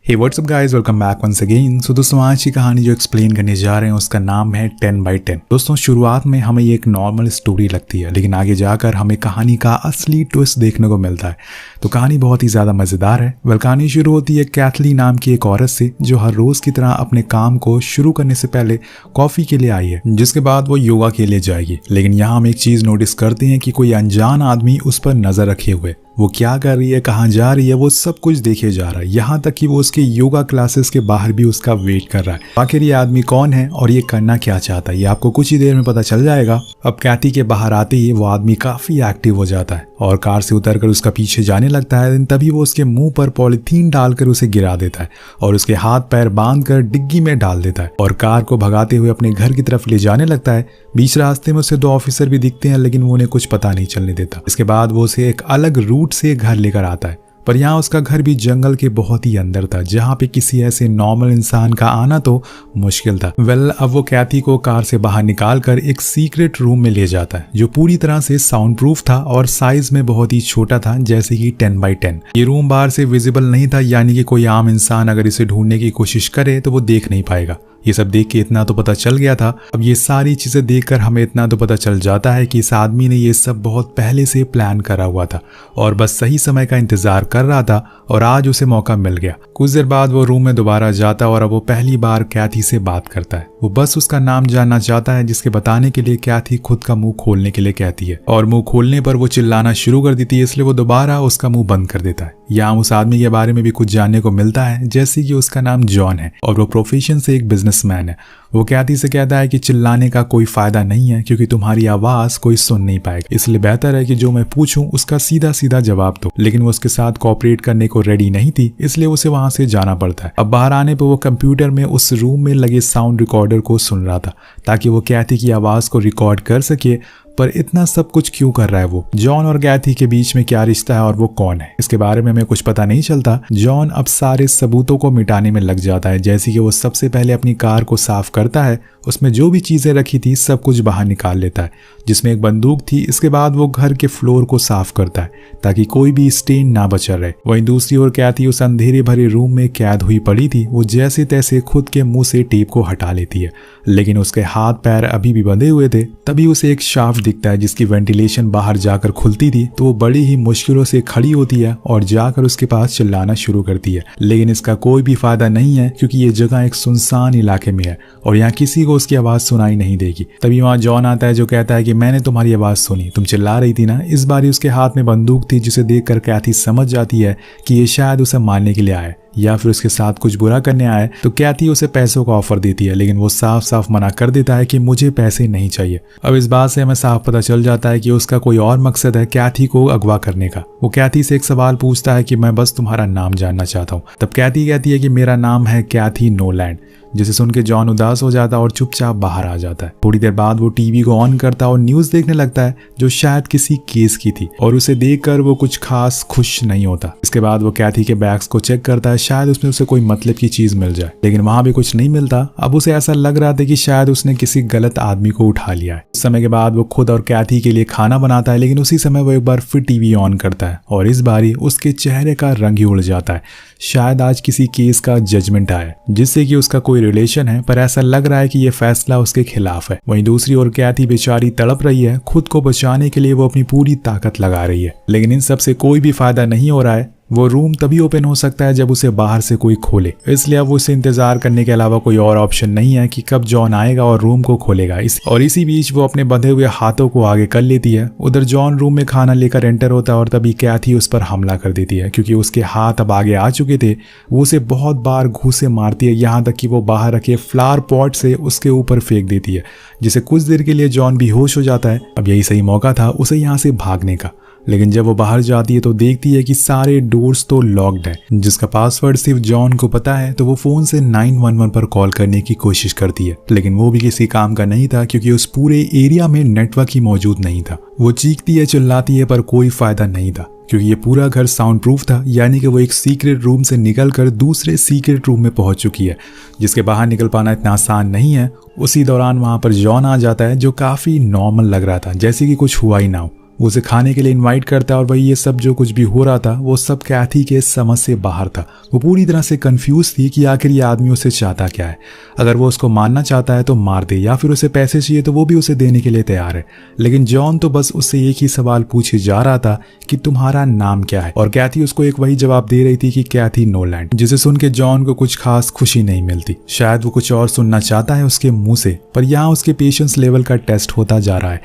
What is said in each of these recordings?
हे what's up guys, welcome back once again. So दोस्तों, आज की कहानी जो एक्सप्लेन करने जा रहे हैं उसका नाम है 10/10। दोस्तों, शुरुआत में हमें ये एक नॉर्मल स्टोरी लगती है, लेकिन आगे जाकर हमें कहानी का असली ट्विस्ट देखने को मिलता है। तो कहानी बहुत ही ज़्यादा मज़ेदार है। कहानी शुरू होती है कैथली नाम की एक औरत से, जो हर रोज़ की तरह अपने काम को शुरू करने से पहले कॉफ़ी के लिए आई है, जिसके बाद वो योगा के लिए जाएगी। लेकिन यहाँ हम एक चीज़ नोटिस करते हैं कि कोई अनजान आदमी उस पर नज़र रखे हुए, वो क्या कर रही है, कहाँ जा रही है, वो सब कुछ देखे जा रहा है। यहाँ तक कि वो उसके योगा क्लासेस के बाहर भी उसका वेट कर रहा है। आखिर ये आदमी कौन है और ये करना क्या चाहता है, ये आपको कुछ ही देर में पता चल जाएगा। अब कैथी के बाहर आते ही वो आदमी काफी एक्टिव हो जाता है और कार से उतरकर उसका पीछे जाने लगता है। तभी वो उसके मुंह पर पॉलिथीन डालकर उसे गिरा देता है और उसके हाथ पैर बांधकर डिग्गी में डाल देता है और कार को भगाते हुए अपने घर की तरफ ले जाने लगता है। बीच रास्ते में उसे 2 ऑफिसर भी दिखते हैं, लेकिन वो उन्हें कुछ पता नहीं चलने देता। इसके बाद वो उसे एक अलग रूट से घर लेकर आता है, पर यहाँ उसका घर भी जंगल के बहुत ही अंदर था, जहाँ पे किसी ऐसे नॉर्मल इंसान का आना तो मुश्किल था। अब वो कैथी को कार से बाहर निकालकर एक सीक्रेट रूम में ले जाता है, जो पूरी तरह से साउंड प्रूफ था और साइज में बहुत ही छोटा था, जैसे कि 10/10। ये रूम बाहर से विजिबल नहीं था, यानी कि कोई आम इंसान अगर इसे ढूंढने की कोशिश करे तो वो देख नहीं पाएगा। ये सब देख के इतना तो पता चल गया था। अब ये सारी चीजें देखकर हमें इतना तो पता चल जाता है कि इस आदमी ने ये सब बहुत पहले से प्लान करा हुआ था और बस सही समय का इंतजार कर रहा था, और आज उसे मौका मिल गया। कुछ देर बाद वो रूम में दोबारा जाता और अब वो पहली बार कैथी से बात करता है। वो बस उसका नाम जानना चाहता है, जिसके बताने के लिए कैथी खुद का मुंह खोलने के लिए कहती है, और मुंह खोलने पर वो चिल्लाना शुरू कर देती है, इसलिए वो दोबारा उसका मुंह बंद कर देता है। यहाँ उस आदमी के बारे में भी कुछ जानने को मिलता है, जैसे कि उसका नाम जॉन है और वो प्रोफेशन से एक बिजनेसमैन है। वो कैथी से कहता है कि चिल्लाने का कोई फायदा नहीं है, क्योंकि तुम्हारी आवाज कोई सुन नहीं पाएगा, इसलिए बेहतर है कि जो मैं पूछूं उसका सीधा सीधा जवाब दो। लेकिन वो उसके साथ कोऑपरेट करने को रेडी नहीं थी, इसलिए उसे वहां से जाना पड़ता है। अब बाहर आने पर वो कंप्यूटर में उस रूम में लगे साउंड रिकॉर्डर को सुन रहा था, ताकि वो कैथी की आवाज को रिकॉर्ड कर सके। पर इतना सब कुछ क्यों कर रहा है वो? जॉन और कैथी के बीच में क्या रिश्ता है और वो कौन है, इसके बारे में हमें कुछ पता नहीं चलता। जॉन अब सारे सबूतों को मिटाने में लग जाता है, जैसे कि वो सबसे पहले अपनी कार को साफ करता है, उसमें जो भी चीजें रखी थी सब कुछ बाहर निकाल लेता है, जिसमें एक बंदूक थी। इसके बाद वो घर के फ्लोर को साफ करता है ताकि कोई भी स्टेन ना बचा रहे। वहीं दूसरी ओर कैथी उस अंधेरे भरे रूम में कैद हुई पड़ी थी। वो जैसे तैसे खुद के मुंह से टेप को हटा लेती है, लेकिन उसके हाथ पैर अभी भी बंधे हुए थे। तभी उसे एक शाफ्ट दिखता है, जिसकी वेंटिलेशन बाहर जाकर खुलती थी। तो वो बड़ी ही मुश्किलों से खड़ी होती है और जाकर उसके पास चिल्लाना शुरू करती है, लेकिन इसका कोई भी फायदा नहीं है, क्योंकि ये जगह एक सुनसान इलाके में है और यहाँ किसी को उसकी आवाज सुनाई नहीं देगी। तभी वहां जॉन आता है, जो कहता है कि मैंने तुम्हारी आवाज सुनी, तुम चिल्ला रही थी ना। इस बार उसके हाथ में बंदूक थी, जिसे देखकर कैथी समझ जाती है कि ये शायद उसे मारने के लिए आया या फिर उसके साथ कुछ बुरा करने आया। तो कैथी उसे पैसों का ऑफर देती है, लेकिन वो साफ साफ मना कर देता है कि मुझे पैसे नहीं चाहिए। अब इस बात से हमें साफ पता चल जाता है कि उसका कोई और मकसद है कैथी को अगवा करने का। वो कैथी से एक सवाल पूछता है कि मैं बस तुम्हारा नाम जानना चाहता हूँ। तब कैथी कहती है कि मेरा नाम है कैथी नोलैंड, जिसे सुन के जॉन उदास हो जाता है और चुपचाप बाहर आ जाता है। थोड़ी देर बाद वो टीवी को ऑन करता है और न्यूज देखने लगता है, जो शायद किसी केस की थी, और उसे देखकर वो कुछ खास खुश नहीं होता। इसके बाद वो कैथी के बैग्स को चेक करता है, शायद उसमें उसे कोई मतलब की चीज मिल जाए, लेकिन वहां भी कुछ नहीं मिलता। अब उसे ऐसा लग रहा था कि शायद उसने किसी गलत आदमी को उठा लिया है। उस समय के बाद वो खुद और कैथी के लिए खाना बनाता है, लेकिन उसी समय वो एक बार फिर टीवी ऑन करता है और इस बारी उसके चेहरे का रंग ही उड़ जाता है। शायद आज किसी केस का जजमेंट आया, जिससे कि उसका कोई रिलेशन है, पर ऐसा लग रहा है कि ये फैसला उसके खिलाफ है। वहीं दूसरी ओर कैथी बेचारी तड़प रही है। खुद को बचाने के लिए वो अपनी पूरी ताकत लगा रही है, लेकिन इन सब से कोई भी फायदा नहीं हो रहा है। वो रूम तभी ओपन हो सकता है जब उसे बाहर से कोई खोले, इसलिए अब उसे इंतजार करने के अलावा कोई और ऑप्शन नहीं है कि कब जॉन आएगा और रूम को खोलेगा। इसी बीच वो अपने बंधे हुए हाथों को आगे कर लेती है। उधर जॉन रूम में खाना लेकर एंटर होता है और तभी कैथी उस पर हमला कर देती है, क्योंकि उसके हाथ अब आगे आ चुके थे। वो उसे बहुत बार घूंसे मारती है, यहाँ तक कि वो बाहर रखे फ्लावर पॉट से उसके ऊपर फेंक देती है, जिससे कुछ देर के लिए जॉन बेहोश हो जाता है। अब यही सही मौका था उसे यहाँ से भागने का, लेकिन जब वो बाहर जाती है तो देखती है कि सारे डोर्स तो लॉक्ड है, जिसका पासवर्ड सिर्फ जॉन को पता है। तो वो फोन से 911 पर कॉल करने की कोशिश करती है, लेकिन वो भी किसी काम का नहीं था, क्योंकि उस पूरे एरिया में नेटवर्क ही मौजूद नहीं था। वो चीखती है, चिल्लाती है, पर कोई फायदा नहीं था, क्योंकि ये पूरा घर साउंड प्रूफ था, यानी कि वो एक सीक्रेट रूम से निकलकर दूसरे सीक्रेट रूम में पहुंच चुकी है, जिसके बाहर निकल पाना इतना आसान नहीं है। उसी दौरान वहां पर जॉन आ जाता है, जो काफी नॉर्मल लग रहा था, जैसे कि कुछ हुआ ही ना हो। वो उसे खाने के लिए इनवाइट करता है और वही ये सब जो कुछ भी हो रहा था वो सब कैथी के समझ से बाहर था। वो पूरी तरह से कंफ्यूज थी कि आखिर ये आदमी उसे चाहता क्या है। अगर वो उसको मारना चाहता है तो मार दे, या फिर उसे पैसे चाहिए तो वो भी उसे देने के लिए तैयार है। लेकिन जॉन तो बस उससे एक ही सवाल पूछे जा रहा था कि तुम्हारा नाम क्या है, और कैथी उसको एक वही जवाब दे रही थी कि कैथी नोलैंड, जिसे सुन के जॉन को कुछ खास खुशी नहीं मिलती। शायद वो कुछ और सुनना चाहता है उसके मुंह से, पर यहाँ उसके पेशेंस लेवल का टेस्ट होता जा रहा है।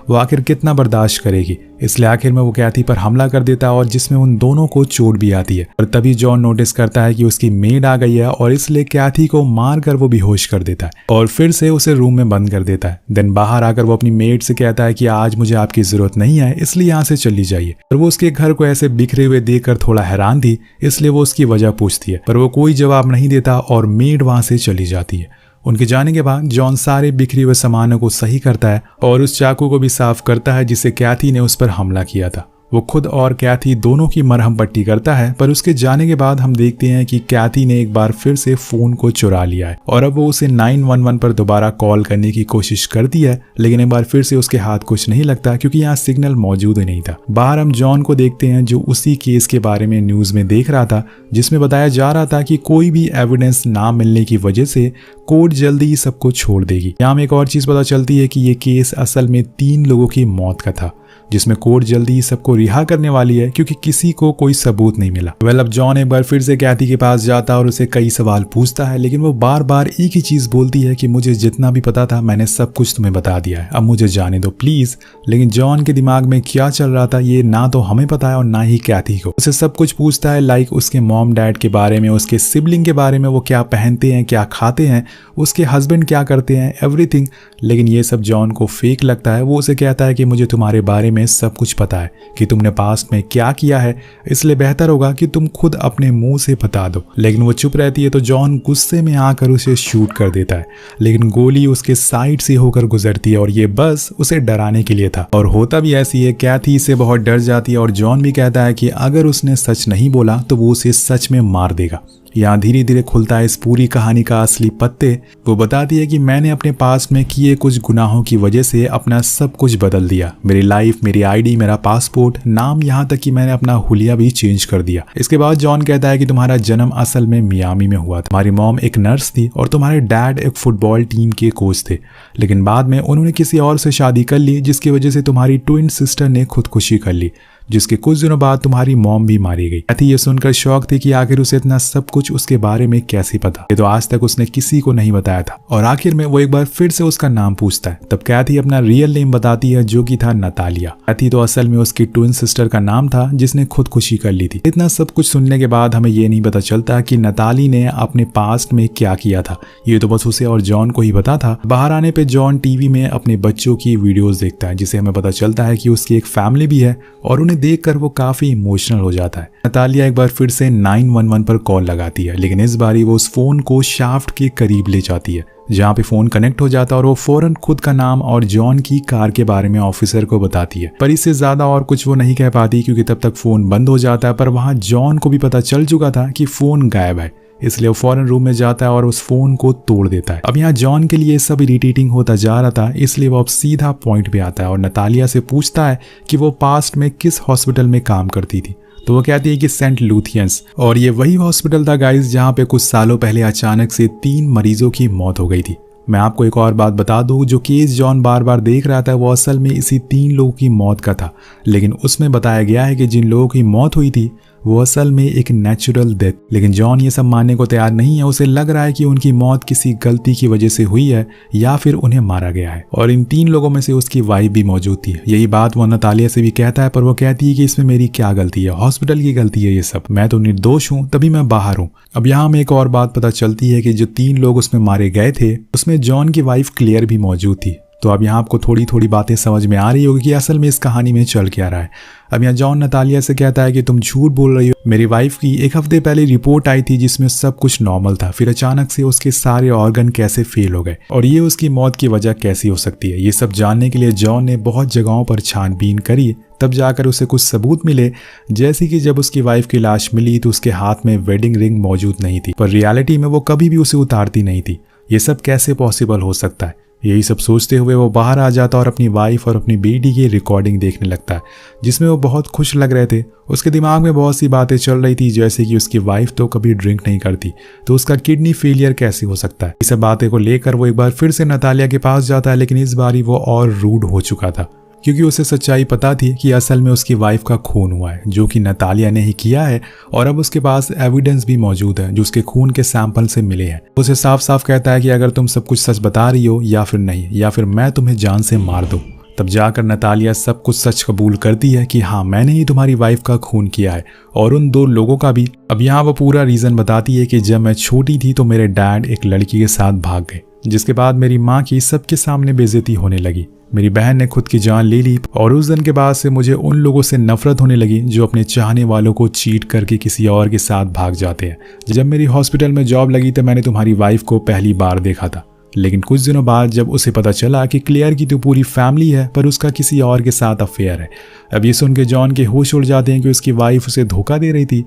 वो आखिर कितना बर्दाश्त करेगी। इसलिए आखिर में वो कैथी पर हमला कर देता है और जिसमें उन दोनों को चोट भी आती है। और तभी जॉन नोटिस करता है कि उसकी मेड आ गई है और इसलिए कैथी को मार कर वो बेहोश कर देता है और फिर से उसे रूम में बंद कर देता है। देन बाहर आकर वो अपनी मेड से कहता है कि आज मुझे आपकी जरूरत नहीं है, इसलिए यहाँ से चली जाइए। और वो उसके घर को ऐसे बिखरे हुए देखकर थोड़ा हैरान थी, इसलिए वो उसकी वजह पूछती है, पर वो कोई जवाब नहीं देता और मेड वहां से चली जाती है। उनके जाने के बाद जॉन सारे बिखरे हुए सामानों को सही करता है और उस चाकू को भी साफ करता है जिसे कैथी ने उस पर हमला किया था। वो खुद और कैथी दोनों की मरहम पट्टी करता है, पर उसके जाने के बाद हम देखते हैं कि कैथी ने एक बार फिर से फोन को चुरा लिया है और अब वो उसे 911 पर दोबारा कॉल करने की कोशिश करती है, लेकिन एक बार फिर से उसके हाथ कुछ नहीं लगता क्योंकि यहाँ सिग्नल मौजूद ही नहीं था। बाहर हम जॉन को देखते हैं जो उसी केस के बारे में न्यूज में देख रहा था, जिसमें बताया जा रहा था कि कोई भी एविडेंस ना मिलने की वजह से कोर्ट जल्दी ही सबको छोड़ देगी। यहाँ में एक और चीज पता चलती है कि ये केस असल में 3 लोगों की मौत का था, जिसमें कोर्ट जल्दी ही सबको रिहा करने वाली है क्योंकि किसी को कोई सबूत नहीं मिला। अब जॉन एक बार फिर से कैथी के पास जाता है और उसे कई सवाल पूछता है, लेकिन वो बार बार एक ही चीज बोलती है कि मुझे जितना भी पता था मैंने सब कुछ तुम्हें बता दिया है, अब मुझे जाने दो प्लीज। लेकिन जॉन के दिमाग में क्या चल रहा था ये ना तो हमें पता है और ना ही कैथी को। उसे सब कुछ पूछता है, लाइक उसके मॉम डैड के बारे में, उसके सिबलिंग के बारे में, वो क्या पहनते हैं, क्या खाते हैं, उसके हस्बैंड क्या करते हैं, एवरीथिंग। लेकिन ये सब जॉन को फेक लगता है। वो उसे कहता है कि मुझे तुम्हारे बारे में सब कुछ पता है कि तुमने पास्ट में क्या किया है, इसलिए बेहतर होगा कि तुम खुद अपने मुंह से बता दो। लेकिन वो चुप रहती है तो जॉन गुस्से में आकर उसे शूट कर देता है, लेकिन गोली उसके साइड से होकर गुजरती है और ये बस उसे डराने के लिए था। और होता भी ऐसी है, कैथी इससे बहुत डर जाती है और जॉन भी कहता है कि अगर उसने सच नहीं बोला तो वो उसे सच में मार देगा। यहाँ धीरे धीरे खुलता है इस पूरी कहानी का असली पत्ते। वो बताती है कि मैंने अपने पास्ट में किए कुछ गुनाहों की वजह से अपना सब कुछ बदल दिया, मेरी लाइफ, मेरी आईडी, मेरा पासपोर्ट, नाम, यहाँ तक कि मैंने अपना हुलिया भी चेंज कर दिया। इसके बाद जॉन कहता है कि तुम्हारा जन्म असल में मियामी में हुआ था, तुम्हारी मॉम एक नर्स थी और तुम्हारे डैड एक फुटबॉल टीम के कोच थे, लेकिन बाद में उन्होंने किसी और से शादी कर ली जिसकी वजह से तुम्हारी ट्विन सिस्टर ने खुदकुशी कर ली, जिसके कुछ दिनों बाद तुम्हारी मॉम भी मारी गई। कैथी ये सुनकर शौक थी कि आखिर उसे इतना सब कुछ उसके बारे में कैसे पता, ये तो आज तक उसने किसी को नहीं बताया था। और आखिर में वो एक बार फिर से उसका नाम पूछता है। तब कैथी अपना रियल नेम बताती है जो कि था नतालिया। कैथी तो असल में उसकी ट्विन सिस्टर का नाम था जिसने खुदकुशी कर ली थी। इतना सब कुछ सुनने के बाद हमें ये नहीं पता चलता कि नताली ने अपने पास्ट में क्या किया था, ये तो बस उसे और जॉन को ही पता था। बाहर आने पे जॉन टीवी में अपने बच्चों की वीडियोस देखता है, जिसे हमें पता चलता है कि उसकी एक फैमिली भी है और उन्हें देखकर वो काफी इमोशनल हो जाता है। नतालिया एक बार फिर से 911 पर कॉल लगाती है, लेकिन इस बारी वो उस फोन को शाफ्ट के करीब ले जाती है, जहाँ पे फोन कनेक्ट हो जाता है और वो फौरन खुद का नाम और जॉन की कार के बारे में ऑफिसर को बताती है। पर इससे ज्यादा और कुछ वो नहीं कह पाती क्योंकि तब तक फोन बंद हो जाता है। पर वहां जॉन को भी पता चल चुका था कि फोन गायब है, इसलिए वो फौरन रूम में जाता है और उस फोन को तोड़ देता है। अब यहाँ जॉन के लिए सब इरिटेटिंग होता जा रहा था, इसलिए वो अब सीधा पॉइंट पे आता है और नतालिया से पूछता है कि वो पास्ट में किस हॉस्पिटल में काम करती थी। तो वो कहती है कि सेंट लूथियंस, और ये वही हॉस्पिटल था गाइस जहाँ पे कुछ सालों पहले अचानक से 3 मरीजों की मौत हो गई थी। मैं आपको एक और बात बता दूं, जो केस जॉन बार बार देख रहा था वो असल में इसी 3 लोगों की मौत का था, लेकिन उसमें बताया गया है कि जिन लोगों की मौत हुई थी वो असल में एक नेचुरल डेथ। लेकिन जॉन ये सब मानने को तैयार नहीं है। उसे लग रहा है कि उनकी मौत किसी गलती की वजह से हुई है या फिर उन्हें मारा गया है, और इन 3 लोगों में से उसकी वाइफ भी मौजूद थी। यही बात वो नतालिया से भी कहता है, पर वो कहती है कि इसमें मेरी क्या गलती है, हॉस्पिटल की गलती है ये सब, मैं तो निर्दोष हूँ, तभी मैं बाहर हूँ। अब यहाँ हमें एक और बात पता चलती है कि जो 3 लोग उसमें मारे गए थे उसमें जॉन की वाइफ क्लेयर भी मौजूद थी। तो अब यहाँ आपको थोड़ी थोड़ी बातें समझ में आ रही होगी कि असल में इस कहानी में चल क्या रहा है। अब यहाँ जॉन नतालिया से कहता है कि तुम झूठ बोल रही हो, मेरी वाइफ की 1 हफ्ते पहले रिपोर्ट आई थी जिसमें सब कुछ नॉर्मल था, फिर अचानक से उसके सारे ऑर्गन कैसे फेल हो गए और ये उसकी मौत की वजह कैसी हो सकती है। ये सब जानने के लिए जॉन ने बहुत जगहों पर छानबीन करी, तब जाकर उसे कुछ सबूत मिले, जैसे कि जब उसकी वाइफ की लाश मिली तो उसके हाथ में वेडिंग रिंग मौजूद नहीं थी, पर रियलिटी में वो कभी भी उसे उतारती नहीं थी। ये सब कैसे पॉसिबल हो सकता है? यही सब सोचते हुए वो बाहर आ जाता और अपनी वाइफ और अपनी बेटी की रिकॉर्डिंग देखने लगता है, जिसमें वो बहुत खुश लग रहे थे। उसके दिमाग में बहुत सी बातें चल रही थी, जैसे कि उसकी वाइफ तो कभी ड्रिंक नहीं करती, तो उसका किडनी फेलियर कैसे हो सकता है। इस सब बातें को लेकर वो एक बार फिर से नतालिया के पास जाता है, लेकिन इस बारी वो और रूड हो चुका था, क्योंकि उसे सच्चाई पता थी कि असल में उसकी वाइफ का खून हुआ है, जो कि नतालिया ने ही किया है। और अब उसके पास एविडेंस भी मौजूद है जो उसके खून के सैंपल से मिले हैं। उसे साफ साफ कहता है कि अगर तुम सब कुछ सच बता रही हो या फिर नहीं, या फिर मैं तुम्हें जान से मार दूं। तब जाकर नतालिया सब कुछ सच कबूल करती है कि हाँ, मैंने ही तुम्हारी वाइफ का खून किया है, और उन 2 लोगों का भी। अब यहाँ वो पूरा रीजन बताती है कि जब मैं छोटी थी तो मेरे डैड एक लड़की के साथ भाग गए, जिसके बाद मेरी माँ की सबके सामने बेइज्जती होने लगी। मेरी बहन ने खुद की जान ले ली, और उस दिन के बाद से मुझे उन लोगों से नफरत होने लगी जो अपने चाहने वालों को चीट करके किसी और के साथ भाग जाते हैं। जब मेरी हॉस्पिटल में जॉब लगी तो मैंने तुम्हारी वाइफ को पहली बार देखा था, लेकिन कुछ दिनों बाद जब उसे पता चला कि क्लेयर की तो पूरी फैमिली है पर उसका किसी और के साथ अफेयर है। अब ये सुन के जॉन के होश उड़ जाते हैं कि उसकी वाइफ उसे धोखा दे रही थी।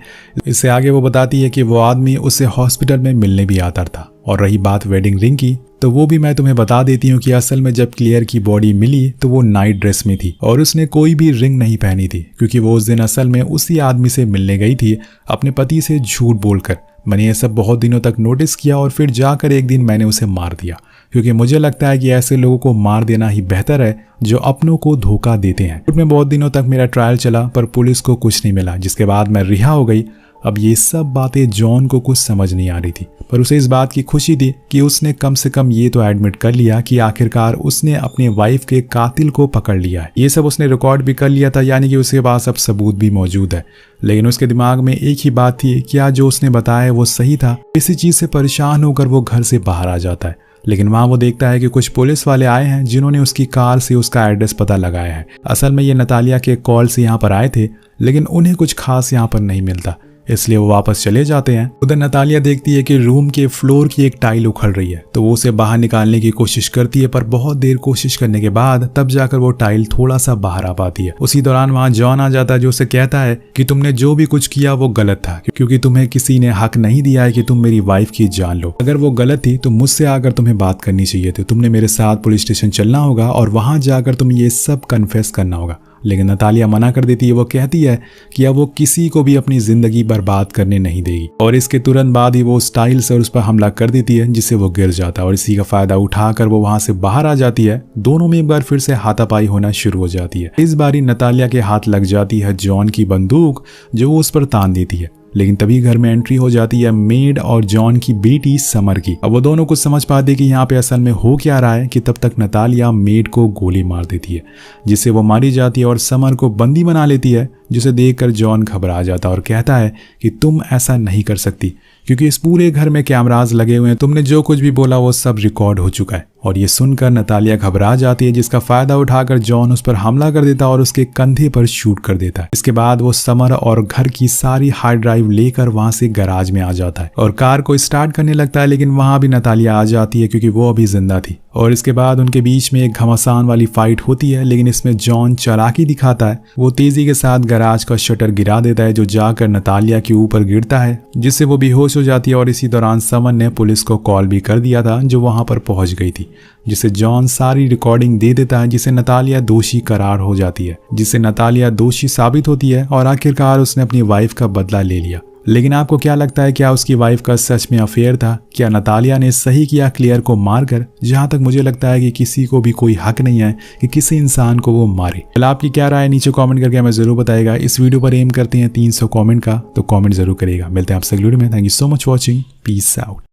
इससे आगे वो बताती है कि वो आदमी उसे हॉस्पिटल में मिलने भी आता था। और रही बात वेडिंग रिंग की, तो वो भी मैं तुम्हें बता देती हूँ कि असल में जब क्लियर की बॉडी मिली तो वो नाइट ड्रेस में थी और उसने कोई भी रिंग नहीं पहनी थी, क्योंकि वो उस दिन असल में उसी आदमी से मिलने गई थी अपने पति से झूठ बोलकर। मैंने ये सब बहुत दिनों तक नोटिस किया और फिर जाकर एक दिन मैंने उसे मार दिया, क्योंकि मुझे लगता है कि ऐसे लोगों को मार देना ही बेहतर है जो अपनों को धोखा देते हैं। कोर्ट में बहुत दिनों तक मेरा ट्रायल चला पर पुलिस को कुछ नहीं मिला, जिसके बाद मैं रिहा हो गई। अब ये सब बातें जॉन को कुछ समझ नहीं आ रही थी, पर उसे इस बात की खुशी थी कि उसने कम से कम ये तो एडमिट कर लिया कि आखिरकार उसने अपने वाइफ के कातिल को पकड़ लिया है। ये सब उसने रिकॉर्ड भी कर लिया था, यानी कि उसके पास अब सबूत भी मौजूद है। लेकिन उसके दिमाग में एक ही बात थी, क्या जो उसने बताया वो सही था? इसी चीज से परेशान होकर वो घर से बाहर आ जाता है, लेकिन वहां वो देखता है कि कुछ पुलिस वाले आए हैं जिन्होंने उसकी कार से उसका एड्रेस पता लगाया है। असल में ये नतालिया के कॉल से यहाँ पर आए थे, लेकिन उन्हें कुछ खास यहाँ पर नहीं मिलता, इसलिए वो वापस चले जाते हैं। उधर नतालिया देखती है कि रूम के फ्लोर की एक टाइल उखड़ रही है, तो वो उसे बाहर निकालने की कोशिश करती है, पर बहुत देर कोशिश करने के बाद तब जाकर वो टाइल थोड़ा सा बाहर आ पाती है। उसी दौरान वहां जॉन आ जाता है, जो उसे कहता है कि तुमने जो भी कुछ किया वो गलत था, क्योंकि तुम्हें किसी ने हक नहीं दिया है कि तुम मेरी वाइफ की जान लो। अगर वो गलत थी तो मुझसे आकर तुम्हें बात करनी चाहिए थी, तुमने मेरे साथ पुलिस स्टेशन चलना होगा और वहां जाकर तुम्हें ये सब कन्फेस करना होगा। लेकिन नतालिया मना कर देती है। वो कहती है कि अब वो किसी को भी अपनी जिंदगी बर्बाद करने नहीं देगी, और इसके तुरंत बाद ही वो स्टाइल से उस पर हमला कर देती है, जिससे वो गिर जाता है और इसी का फायदा उठाकर वो वहां से बाहर आ जाती है। दोनों में एक बार फिर से हाथापाई होना शुरू हो जाती है। इस बारी नतालिया के हाथ लग जाती है जॉन की बंदूक, जो वो उस पर तान देती है। लेकिन तभी घर में एंट्री हो जाती है मेड और जॉन की बेटी समर की। अब वो दोनों कुछ समझ पाते कि यहाँ पे असल में हो क्या रहा है कि तब तक नतालिया मेड को गोली मार देती है, जिससे वो मारी जाती है और समर को बंदी बना लेती है, जिसे देखकर जॉन घबरा जाता है और कहता है कि तुम ऐसा नहीं कर सकती, क्योंकि इस पूरे घर में कैमरास लगे हुए हैं, तुमने जो कुछ भी बोला वो सब रिकॉर्ड हो चुका है। और ये सुनकर नतालिया घबरा जाती है, जिसका फायदा उठाकर जॉन उस पर हमला कर देता और उसके कंधे पर शूट कर देता है। इसके बाद वो समर और घर की सारी हार्ड ड्राइव लेकर वहां से गैराज में आ जाता है और कार को स्टार्ट करने लगता है, लेकिन वहां भी नतालिया आ जाती है क्योंकि वो अभी जिंदा थी। और इसके बाद उनके बीच में एक घमासान वाली फाइट होती है, लेकिन इसमें जॉन चालाकी दिखाता है। वो तेजी के साथ गैराज का शटर गिरा देता है, जो जाकर नतालिया के ऊपर गिरता है, जिससे वो बेहोश हो जाती है। और इसी दौरान समर ने पुलिस को कॉल भी कर दिया था, जो वहां पर पहुंच गई थी, जिसे जॉन सारी रिकॉर्डिंग दे देता है, जिसे नतालिया दोषी करार हो जाती है, जिससे नतालिया दोषी साबित होती है और आखिरकार उसने अपनी वाइफ का बदला ले लिया। लेकिन आपको क्या लगता है, क्या उसकी वाइफ का सच में अफेयर था? क्या नतालिया ने सही किया क्लियर को मारकर? जहां तक मुझे लगता है कि किसी को भी कोई हक नहीं है कि किसी इंसान को वो मारे। आपकी क्या राय है नीचे कमेंट करके हमें जरूर बताएगा। इस वीडियो पर एम करते हैं 300 कमेंट का, तो कमेंट जरूर करेगा। मिलते हैं आपसे अगली वीडियो में। Thank you so much watching. Peace out.